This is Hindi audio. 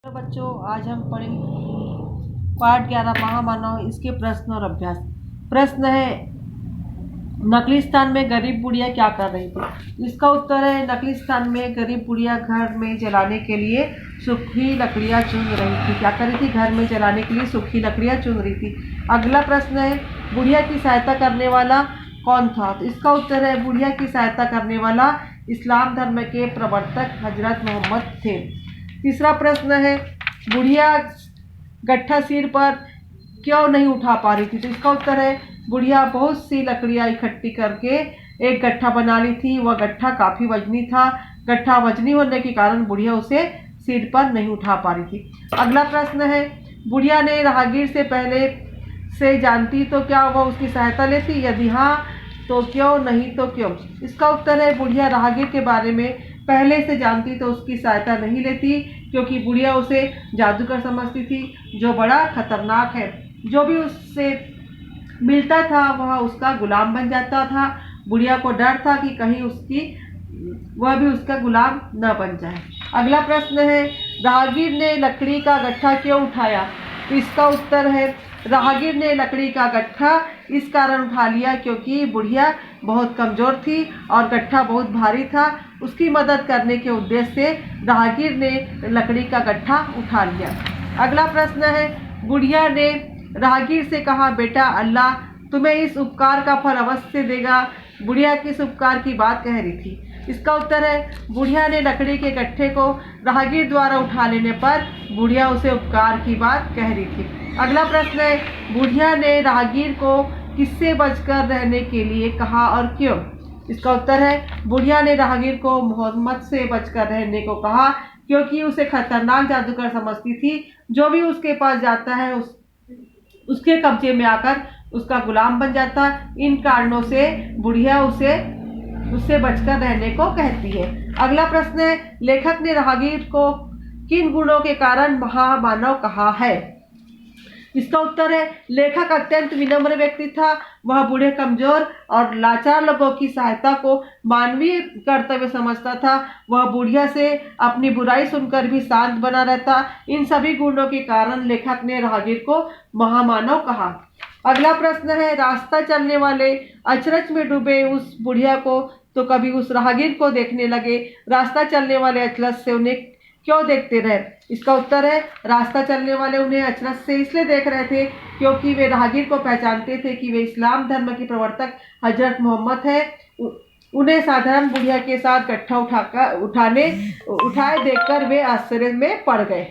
हेलो बच्चों, आज हम पढ़ेंगे पाठ 11 महामानव, इसके प्रश्न और अभ्यास। प्रश्न है, नकलिस्तान में गरीब बुढ़िया क्या कर रही थी? इसका उत्तर है, नकलिस्तान में गरीब बुढ़िया घर में जलाने के लिए सूखी लकड़ियाँ चुन रही थी। क्या कर रही थी? घर में जलाने के लिए सूखी लकड़ियाँ चुन रही थी। अगला प्रश्न है, बुढ़िया की सहायता करने वाला कौन था? तो इसका उत्तर है, बुढ़िया की सहायता करने वाला इस्लाम धर्म के प्रवर्तक हजरत मोहम्मद थे। तीसरा प्रश्न है, बुढ़िया गट्ठा सिर पर क्यों नहीं उठा पा रही थी? तो इसका उत्तर है, बुढ़िया बहुत सी लकड़ियाँ इकट्ठी करके एक गट्ठा बना ली थी। वह गट्ठा काफ़ी वजनी था। गट्ठा वजनी होने के कारण बुढ़िया उसे सिर पर नहीं उठा पा रही थी। अगला प्रश्न है, बुढ़िया ने राहगीर से पहले से जानती तो क्या वह उसकी सहायता लेती? यदि हाँ तो क्यों, नहीं तो क्यों? इसका उत्तर है, बुढ़िया राहगीर के बारे में पहले से जानती तो उसकी सहायता नहीं लेती, क्योंकि बुढ़िया उसे जादूगर समझती थी जो बड़ा खतरनाक है। जो भी उससे मिलता था वह उसका गुलाम बन जाता था। बुढ़िया को डर था कि कहीं वह भी उसका गुलाम न बन जाए। अगला प्रश्न है, राहगीर ने लकड़ी का गट्ठा क्यों उठाया? तो इसका उत्तर है, राहगीर ने लकड़ी का गट्ठा इस कारण उठा लिया क्योंकि बुढ़िया बहुत कमज़ोर थी और गट्ठा बहुत भारी था। उसकी मदद करने के उद्देश्य से राहगीर ने लकड़ी का गट्ठा उठा लिया। अगला प्रश्न है, बुढ़िया ने राहगीर से कहा, बेटा अल्लाह तुम्हें इस उपकार का फल अवश्य देगा। बुढ़िया किस उपकार की बात कह रही थी? इसका उत्तर है, बुढ़िया ने लकड़ी के गट्ठे को राहगीर द्वारा उठा लेने पर बुढ़िया उसे उपकार की बात कह रही थी। अगला प्रश्न है, बुढ़िया ने राहगीर को किससे बचकर रहने के लिए कहा और क्यों? इसका उत्तर है, बुढ़िया ने राहगीर को मोहम्मद से बचकर रहने को कहा क्योंकि उसे खतरनाक जादूगर समझती थी। जो भी उसके पास जाता है उसके कब्जे में आकर उसका गुलाम बन जाता। इन कारणों से बुढ़िया उससे बचकर रहने को कहती है। अगला प्रश्न है, लेखक ने राहगीर को किन गुणों के कारण महामानव कहा है? इसका उत्तर है, लेखक अत्यंत विनम्र व्यक्ति था। वह बूढ़े, कमजोर और लाचार लोगों की सहायता को मानवीय कर्तव्य समझता था। वह बुढ़िया से अपनी बुराई सुनकर भी शांत बना रहता। इन सभी गुणों के कारण लेखक ने राहगीर को महामानव कहा। अगला प्रश्न है, रास्ता चलने वाले अचरज में डूबे उस बुढ़िया को तो कभी उस राहगीर को देखने लगे। रास्ता चलने वाले अचरज से उन्हें क्यों देखते रहे? इसका उत्तर है, रास्ता चलने वाले उन्हें अचरज से इसलिए देख रहे थे क्योंकि वे राहगीर को पहचानते थे कि वे इस्लाम धर्म के प्रवर्तक हजरत मोहम्मद है। उन्हें साधारण बुढ़िया के साथ गट्ठा उठाए देखकर वे आश्चर्य में पड़ गए।